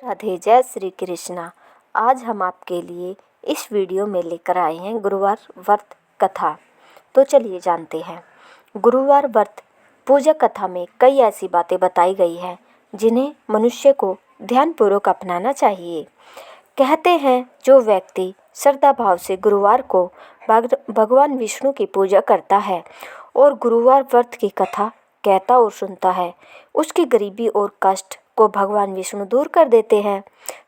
राधे, जय श्री कृष्णा। आज हम आपके लिए इस वीडियो में लेकर आए हैं गुरुवार व्रत कथा। तो चलिए जानते हैं। गुरुवार व्रत पूजा कथा में कई ऐसी बातें बताई गई हैं जिन्हें मनुष्य को ध्यानपूर्वक अपनाना चाहिए। कहते हैं जो व्यक्ति श्रद्धा भाव से गुरुवार को भगवान विष्णु की पूजा करता है और गुरुवार व्रत की कथा कहता और सुनता है, उसकी गरीबी और कष्ट को भगवान विष्णु दूर कर देते हैं।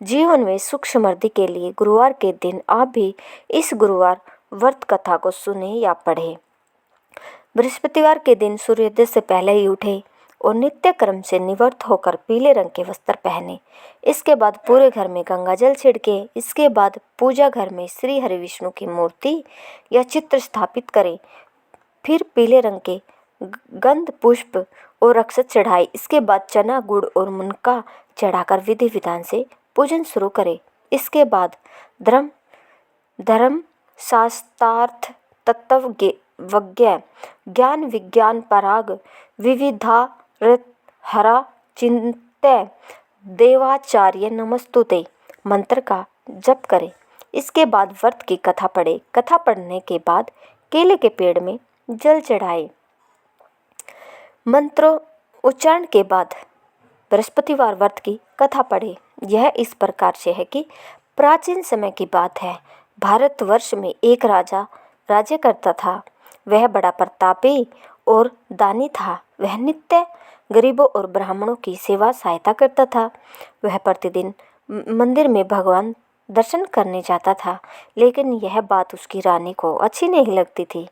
जीवन में सुख समृद्धि के लिए गुरुवार के दिन आप भी इस गुरुवार व्रत कथा को सुने या पढ़ें। बृहस्पतिवार के दिन सूर्योदय से पहले ही उठे और नित्य कर्म से निवृत्त होकर पीले रंग के वस्त्र पहने। इसके बाद पूरे घर में गंगा जल छिड़के। इसके बाद पूजा घर में श्री हरि विष्णु की मूर्ति या चित्र स्थापित करें। फिर पीले रंग के गंध पुष्प और अक्षत चढ़ाए। इसके बाद चना गुड़ और मुनका चढ़ाकर विधि विधान से पूजन शुरू करें। इसके बाद धर्म शास्त्रार्थ तत्व वज्ञ ज्ञान विज्ञान पराग विविधा हरा चिंत्य देवाचार्य नमस्तुते मंत्र का जप करें। इसके बाद व्रत की कथा पढ़े। कथा पढ़ने के बाद केले के पेड़ में जल चढ़ाए। मंत्रों उच्चारण के बाद बृहस्पतिवार व्रत की कथा पढ़े। यह इस प्रकार से है कि प्राचीन समय की बात है। भारतवर्ष में एक राजा राज्य करता था। वह बड़ा प्रतापी और दानी था। वह नित्य गरीबों और ब्राह्मणों की सेवा सहायता करता था। वह प्रतिदिन मंदिर में भगवान दर्शन करने जाता था, लेकिन यह बात उसकी रानी को अच्छी नहीं लगती थी।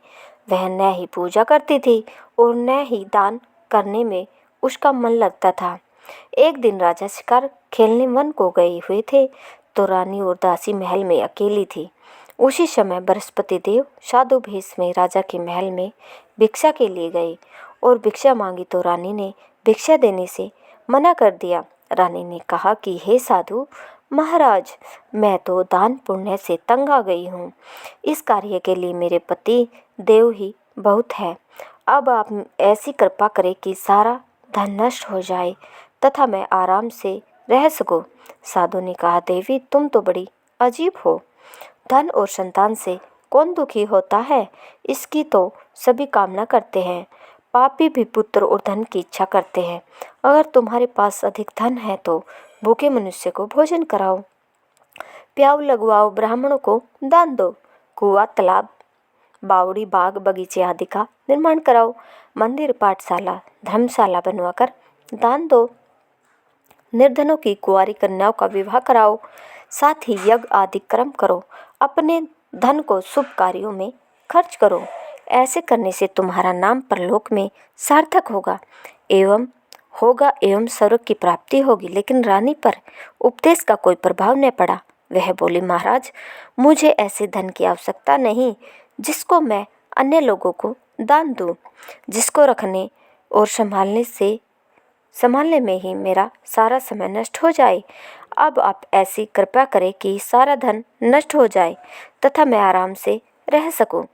वह न ही पूजा करती थी और न ही दान करने में उसका मन लगता था। एक दिन राजा शिकार खेलने वन को गए हुए थे तो रानी और दासी महल में अकेली थी। उसी समय बृहस्पति देव साधु भेष में राजा के महल में भिक्षा के लिए गए और भिक्षा मांगी तो रानी ने भिक्षा देने से मना कर दिया। रानी ने कहा कि हे साधु महाराज, मैं तो दान पुण्य से तंग आ गई हूँ। इस कार्य के लिए मेरे पति देव ही बहुत है। अब आप ऐसी कृपा करें कि सारा धन नष्ट हो जाए तथा मैं आराम से रह सकूं। साधु ने कहा, देवी तुम तो बड़ी अजीब हो। धन और संतान से कौन दुखी होता है? इसकी तो सभी कामना करते हैं। पापी भी पुत्र और धन की इच्छा करते हैं। अगर तुम्हारे पास अधिक धन है तो भूखे मनुष्य को भोजन कराओ, प्याऊ लगवाओ, ब्राह्मणों को दान दो, कुआं तालाब बावड़ी बाग बगीचे आदि का निर्माण कराओ, मंदिर पाठशाला धर्मशाला बनवाकर दान दो, निर्धनों की कुंवारी कन्याओं का विवाह कराओ, साथ ही यज्ञ आदि कर्म करो, अपने धन को शुभ कार्यों में खर्च करो। ऐसे करने से तुम्हारा नाम परलोक में सार्थक होगा एवं स्वर्ग की प्राप्ति होगी। लेकिन रानी पर उपदेश का कोई प्रभाव न पड़ा। वह बोली, महाराज मुझे ऐसे धन की आवश्यकता नहीं जिसको मैं अन्य लोगों को दान दूं, जिसको रखने और संभालने में ही मेरा सारा समय नष्ट हो जाए। अब आप ऐसी कृपा करें कि सारा धन नष्ट हो जाए तथा मैं आराम से रह सकूं।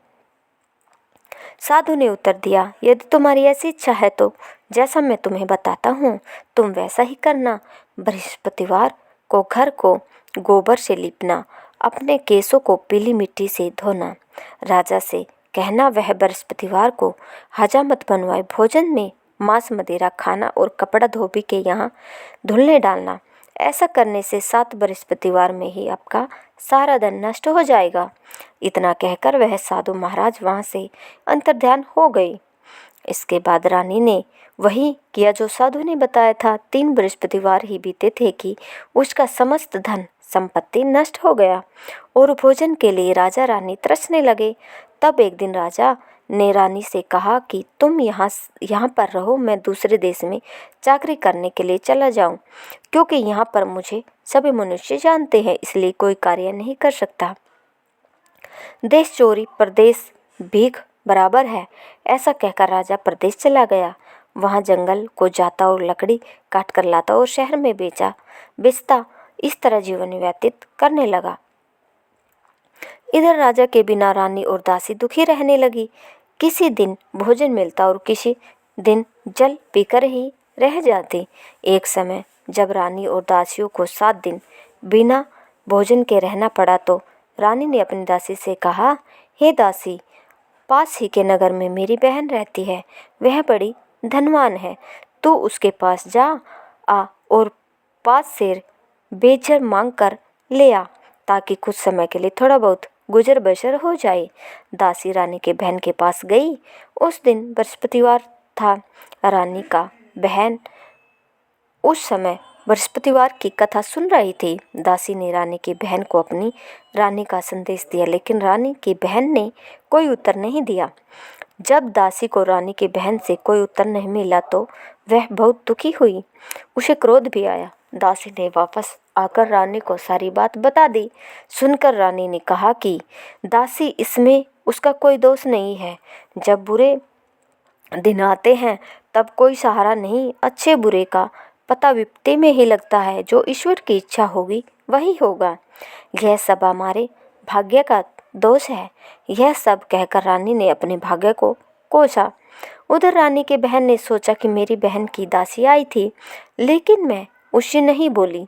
साधु ने उत्तर दिया, यदि तुम्हारी ऐसी इच्छा है तो जैसा मैं तुम्हें बताता हूँ तुम वैसा ही करना। बृहस्पतिवार को घर को गोबर से लीपना, अपने केसों को पीली मिट्टी से धोना, राजा से कहना वह बृहस्पतिवार को हजामत बनवाए, भोजन में मांस मदिरा खाना और कपड़ा धोबी के यहाँ धुलने डालना। ऐसा करने से 7 बृहस्पतिवार में ही आपका सारा धन नष्ट हो जाएगा। इतना कहकर वह साधु महाराज वहाँ से अंतर्ध्यान हो गई। इसके बाद रानी ने वही किया जो साधु ने बताया था। 3 बृहस्पतिवार ही बीते थे कि उसका समस्त धन संपत्ति नष्ट हो गया और भोजन के लिए राजा रानी तरसने लगे। तब एक दिन राजा ने रानी से कहा कि तुम यहाँ पर रहो, मैं दूसरे देश में चाकरी करने के लिए चला जाऊं, क्योंकि यहाँ पर मुझे सभी मनुष्य जानते हैं, इसलिए कोई कार्य नहीं कर सकता। देश चोरी परदेश भीख बराबर है। ऐसा कहकर राजा प्रदेश चला गया। वहाँ जंगल को जाता और लकड़ी काट कर लाता और शहर में बेचता। इस तरह जीवन व्यतीत करने लगा। इधर राजा के बिना रानी और दासी दुखी रहने लगी। किसी दिन भोजन मिलता और किसी दिन जल पीकर ही रह जाती। एक समय जब रानी और दासियों को 7 दिन बिना भोजन के रहना पड़ा तो रानी ने अपनी दासी से कहा, हे दासी, पास ही के नगर में मेरी बहन रहती है, वह बड़ी धनवान है, तू उसके पास जा आ और 5 सेर बेचर मांग कर ले आ, ताकि कुछ समय के लिए थोड़ा बहुत गुजर बसर हो जाए। दासी रानी के बहन के पास गई। उस दिन बृहस्पतिवार था। रानी का बहन उस समय बृहस्पतिवार की कथा सुन रही थी। दासी ने रानी की बहन को अपनी रानी का संदेश दिया, लेकिन रानी की बहन ने कोई उत्तर नहीं दिया। जब दासी को रानी की बहन से कोई उत्तर नहीं मिला तो वह बहुत दुखी हुई। उसे क्रोध भी आया। दासी ने वापस आकर रानी को सारी बात बता दी। सुनकर रानी ने कहा कि दासी, इसमें उसका कोई दोष नहीं है। जब बुरे दिन आते हैं तब कोई सहारा नहीं, अच्छे बुरे का पता विपत्ति में ही लगता है। जो ईश्वर की इच्छा होगी वही होगा। यह सब हमारे भाग्य का दोष है। यह सब कहकर रानी ने अपने भाग्य को कोसा। उधर रानी की बहन ने सोचा कि मेरी बहन की दासी आई थी, लेकिन मैं उससे नहीं बोली,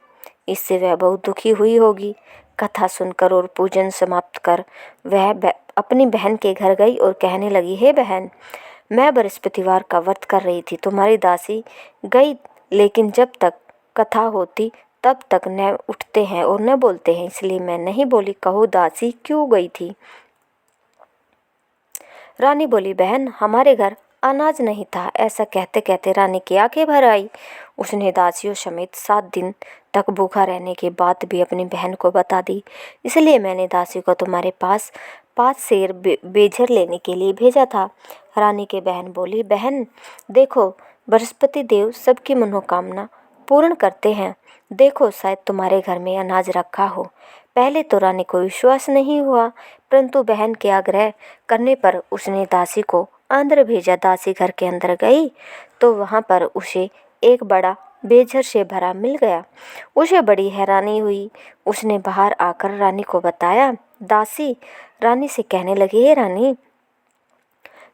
इससे वह बहुत दुखी हुई होगी। कथा सुनकर और पूजन समाप्त कर वह अपनी बहन के घर गई और कहने लगी, हे बहन, मैं बृहस्पतिवार का व्रत कर रही थी, तुम्हारी दासी गई, लेकिन जब तक कथा होती तब तक न उठते हैं और न बोलते हैं, इसलिए मैं नहीं बोली। कहो दासी क्यों गई थी? रानी बोली, बहन, हमारे घर अनाज नहीं था। ऐसा कहते कहते रानी की आंखें भर आई। उसने दासियों समेत 7 दिन तक भूखा रहने की बात भी अपनी बहन को बता दी। इसलिए मैंने दासी को तुम्हारे पास 5 सेर बेझर लेने के लिए भेजा था। रानी की बहन बोली, बहन देखो, बृहस्पति देव सबकी मनोकामना पूर्ण करते हैं। देखो, शायद तुम्हारे घर में अनाज रखा हो। पहले तो रानी को विश्वास नहीं हुआ, परंतु बहन के आग्रह करने पर उसने दासी को अंदर भेजा। दासी घर के अंदर गई तो वहाँ पर उसे एक बड़ा बेझर से भरा मिल गया। उसे बड़ी हैरानी हुई। उसने बाहर आकर रानी को बताया। दासी रानी से कहने लगी, हे रानी,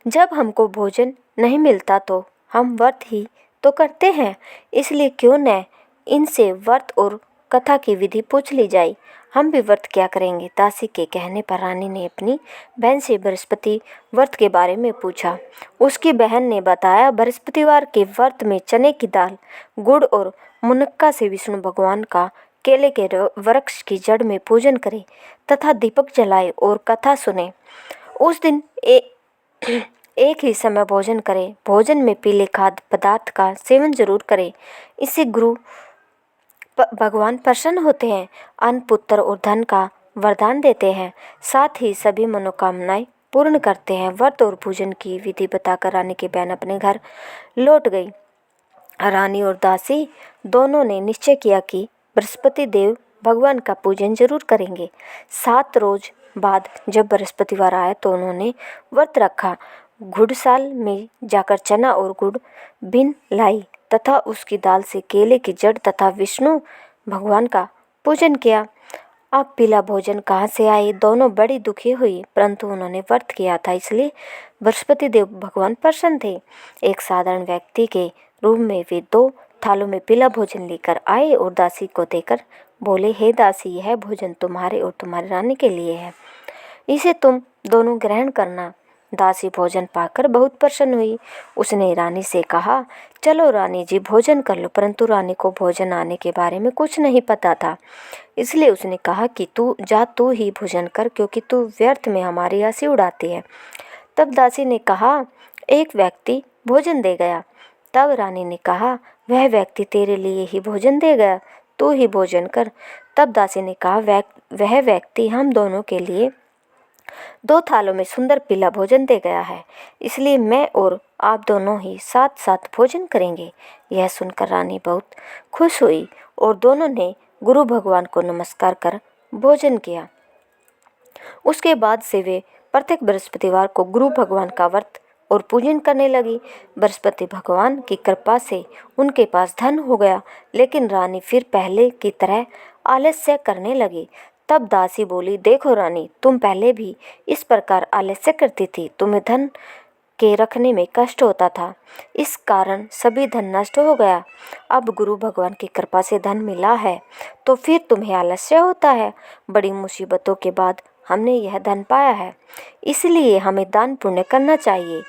जब हमको भोजन नहीं मिलता तो हम व्रत ही तो करते हैं, इसलिए क्यों न इनसे व्रत और कथा की विधि पूछ ली जाए। हम भी व्रत क्या करेंगे। दासी के कहने पर रानी ने अपनी बहन से बृहस्पति व्रत के बारे में पूछा। उसकी बहन ने बताया, बृहस्पतिवार के व्रत में चने की दाल, गुड़ और मुनक्का से विष्णु भगवान का केले के वृक्ष की जड़ में पूजन करें तथा दीपक जलाए और कथा सुने। उस दिन एक ही समय भोजन करें। भोजन में पीले खाद्य पदार्थ का सेवन जरूर करें। इससे गुरु भगवान प्रसन्न होते हैं, अन्न, पुत्र और धन का वरदान देते हैं, साथ ही सभी मनोकामनाएं पूर्ण करते हैं। व्रत और पूजन की विधि बताकर रानी की बहन अपने घर लौट गई। रानी और दासी दोनों ने निश्चय किया कि बृहस्पति देव भगवान का पूजन जरूर करेंगे। 7 रोज बाद जब बृहस्पतिवार आया तो उन्होंने व्रत रखा। घुड़साल में जाकर चना और गुड़ बिन लाई तथा उसकी दाल से केले की जड़ तथा विष्णु भगवान का पूजन किया। अब पीला भोजन कहाँ से आए? दोनों बड़ी दुखी हुई, परंतु उन्होंने व्रत किया था, इसलिए बृहस्पति देव भगवान प्रसन्न थे। एक साधारण व्यक्ति के रूप में वे 2 थालों में पीला भोजन लेकर आए और दासी को देकर बोले, हे दासी, यह भोजन तुम्हारे और तुम्हारी रानी के लिए है, इसे तुम दोनों ग्रहण करना। दासी भोजन पाकर बहुत प्रसन्न हुई। उसने रानी से कहा, चलो रानी जी, भोजन कर लो। परंतु रानी को भोजन आने के बारे में कुछ नहीं पता था, इसलिए उसने कहा कि तू ही भोजन कर, क्योंकि तू व्यर्थ में हमारी हंसी उड़ाती है। तब दासी ने कहा, एक व्यक्ति भोजन दे गया। तब रानी ने कहा, वह व्यक्ति तेरे लिए ही भोजन दे गया, तू ही भोजन कर। तब दासी ने कहा, वह व्यक्ति हम दोनों के लिए 2 थालों में सुंदर पीला भोजन दे गया है, इसलिए मैं और आप दोनों ही साथ साथ भोजन करेंगे। यह सुनकर रानी बहुत खुश हुई और दोनों ने गुरु भगवान को नमस्कार कर भोजन किया। उसके बाद से वे प्रत्येक बृहस्पतिवार को गुरु भगवान का व्रत और पूजन करने लगी। बृहस्पति भगवान की कृपा से उनके पास धन हो गया, लेकिन रानी फिर पहले की तरह आलस्य करने लगी। तब दासी बोली, देखो रानी, तुम पहले भी इस प्रकार आलस्य करती थी, तुम्हें धन के रखने में कष्ट होता था। इस कारण सभी धन नष्ट हो गया। अब गुरु भगवान की कृपा से धन मिला है तो फिर तुम्हें आलस्य होता है। बड़ी मुसीबतों के बाद हमने यह धन पाया है, इसलिए हमें दान पुण्य करना चाहिए।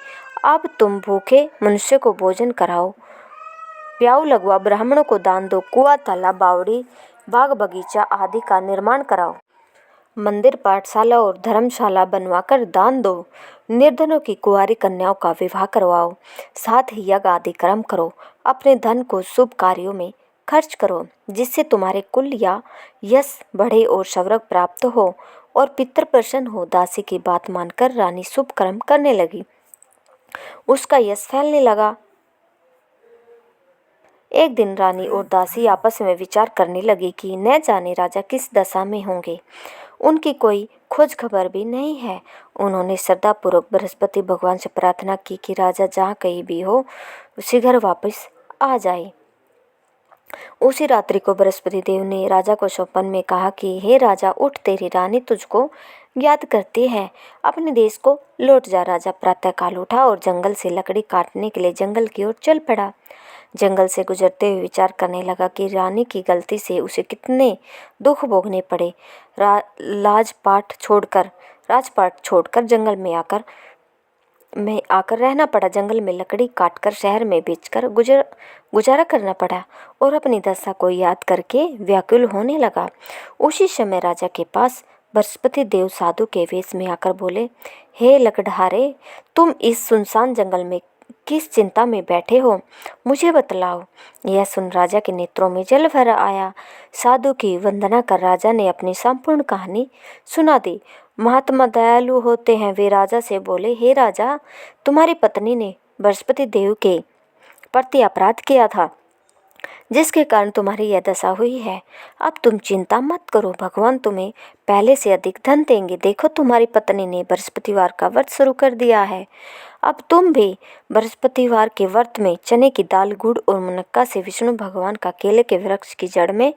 अब तुम भूखे मनुष्य को भोजन कराओ, प्याऊ लगवा ब्राह्मणों को दान दो, कुआं तालाब बावड़ी बाग बगीचा आदि का निर्माण कराओ, मंदिर पाठशाला और धर्मशाला बनवाकर दान दो, निर्धनों की कुंवारी कन्याओं का विवाह करवाओ, साथ ही यज्ञ आदि कर्म करो। अपने धन को शुभ कार्यों में खर्च करो, जिससे तुम्हारे कुल या यश बढ़े और स्वर्ग प्राप्त हो और पितर प्रसन्न हो। दासी की बात मानकर रानी शुभ कर्म करने लगी। उसका यश फैलने लगा। एक दिन रानी और दासी आपस में विचार करने लगी कि न जाने राजा किस दशा में होंगे। उनकी कोई खोज खबर भी नहीं है। उन्होंने श्रद्धापूर्वक बृहस्पति भगवान से प्रार्थना की कि राजा जहाँ कहीं भी हो शीघ्र वापस आ जाए। उसी रात्रि को बृहस्पति देव ने राजा को स्वप्न में कहा कि हे राजा, उठ, तेरी रानी तुझको याद करती है, अपने देश को लौट जा। राजा प्रातःकाल उठा और जंगल से लकड़ी काटने के लिए जंगल की ओर चल पड़ा। जंगल से गुजरते हुए विचार करने लगा कि रानी की गलती से उसे कितने दुख भोगने पड़े। राजपाट छोड़कर जंगल में आकर रहना पड़ा। जंगल में लकड़ी काटकर शहर में बेचकर गुजारा करना पड़ा और अपनी दशा को याद करके व्याकुल होने लगा। उसी समय राजा के पास बृहस्पति देव साधु के वेश में आकर बोले, हे लकड़हारे, तुम इस सुनसान जंगल में किस चिंता में बैठे हो, मुझे बतलाओ। यह सुन राजा के नेत्रों में जल भर आया। साधु की वंदना कर राजा ने अपनी संपूर्ण कहानी सुना दी। महात्मा दयालु होते हैं। वे राजा से बोले, हे राजा, तुम्हारी पत्नी ने बृहस्पति देव के प्रति अपराध किया था, जिसके कारण तुम्हारी यह दशा हुई है। अब तुम चिंता मत करो, भगवान तुम्हें पहले से अधिक धन देंगे। देखो, तुम्हारी पत्नी ने बृहस्पतिवार का व्रत शुरू कर दिया है। अब तुम भी बृहस्पतिवार के व्रत में चने की दाल, गुड़ और मुनक्का से विष्णु भगवान का केले के वृक्ष की जड़ में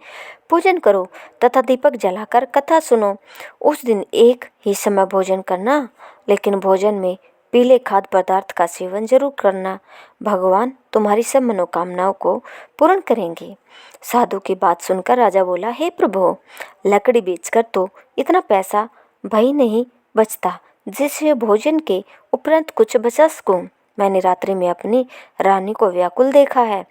पूजन करो तथा दीपक जलाकर कथा सुनो। उस दिन एक ही समय भोजन करना, लेकिन भोजन में पीले खाद्य पदार्थ का सेवन जरूर करना। भगवान तुम्हारी सब मनोकामनाओं को पूर्ण करेंगे। साधु की बात सुनकर राजा बोला, हे प्रभु, लकड़ी बेचकर तो इतना पैसा भई नहीं बचता जिससे भोजन के उपरांत कुछ बचा सकूं। मैंने रात्रि में अपनी रानी को व्याकुल देखा है।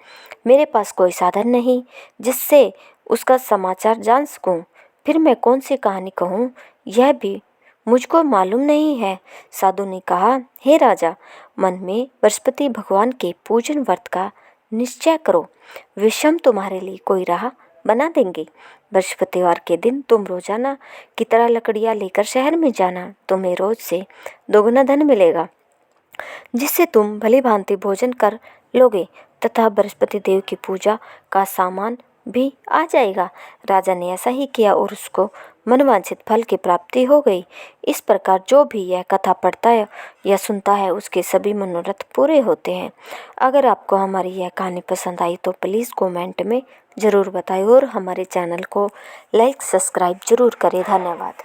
मेरे पास कोई साधन नहीं जिससे उसका समाचार जान सकूं। फिर मैं कौन सी कहानी कहूँ, यह भी मुझको मालूम नहीं है। साधु ने कहा, हे राजा, मन में बृहस्पति भगवान के पूजन व्रत का निश्चय करो। विषम तुम्हारे लिए कोई राह बना देंगे। बृहस्पतिवार के दिन तुम रोजाना की तरह लकड़ियाँ लेकर शहर में जाना। तुम्हें रोज से दोगुना धन मिलेगा, जिससे तुम भली भांति भोजन कर लोगे तथा बृहस्पति देव की पूजा का सामान भी आ जाएगा। राजा ने ऐसा ही किया और उसको मनवांछित फल की प्राप्ति हो गई। इस प्रकार जो भी यह कथा पढ़ता है या सुनता है, उसके सभी मनोरथ पूरे होते हैं। अगर आपको हमारी यह कहानी पसंद आई तो प्लीज़ कमेंट में ज़रूर बताएं और हमारे चैनल को लाइक सब्सक्राइब जरूर करें। धन्यवाद।